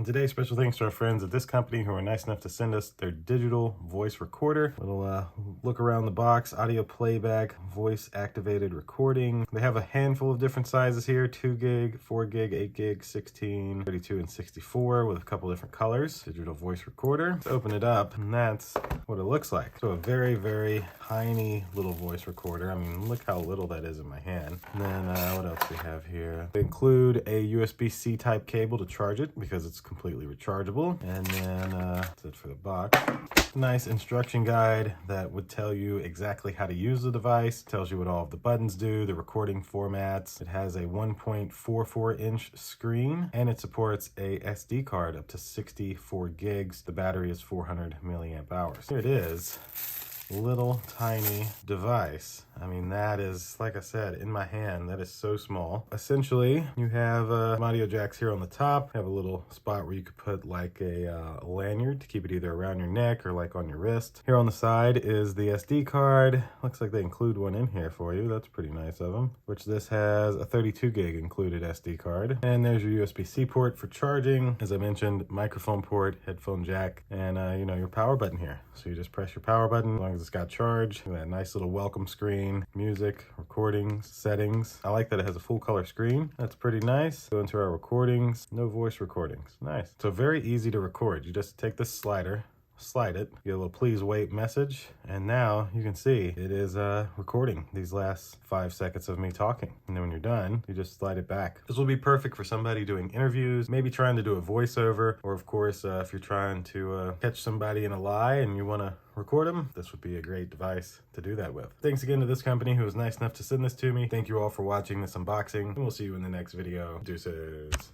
And today, special thanks to our friends at this company who are nice enough to send us their digital voice recorder. Little look around the box, audio playback, voice activated recording. They have a handful of different sizes here, 2 gig, 4 gig, 8 gig, 16, 32, and 64 with a couple different colors. Digital voice recorder. Let's open it up, and that's what it looks like. So a very, very tiny little voice recorder. I mean, look how little that is in my hand. And then what else we have here? They include a USB-C type cable to charge it because it's completely rechargeable. And then that's it for the box. Nice instruction guide that would tell you exactly how to use the device. It tells you what all of the buttons do, the recording formats. It has a 1.44 inch screen, and it supports a SD card up to 64 gigs. The battery is 400 milliamp hours. Here it is. Little tiny device. I mean, that is, like I said, in my hand, that is so small. Essentially, you have audio jacks here on the top. You have a little spot where you could put like a lanyard to keep it either around your neck or like on your wrist. Here on the side is the SD card. Looks like they include one in here for you. That's pretty nice of them. Which this has a 32 gig included SD card. And there's your USB-C port for charging. As I mentioned, microphone port, headphone jack, and you know, your power button here. So you just press your power button as long as it's got charge. That nice little welcome screen, music, recordings, settings. I like that it has a full color screen. That's pretty nice. Go into our recordings, no voice recordings. Nice. So very easy to record. You just take this slider, slide it, get a little please wait message, and now you can see it is recording these last 5 seconds of me talking. And then when you're done, you just slide it back. This will be perfect for somebody doing interviews, maybe trying to do a voiceover, or of course if you're trying to catch somebody in a lie and you want to record them, this would be a great device to do that with. Thanks again to this company who was nice enough to send this to me. Thank you all for watching this unboxing, and we'll see you in the next video. Deuces.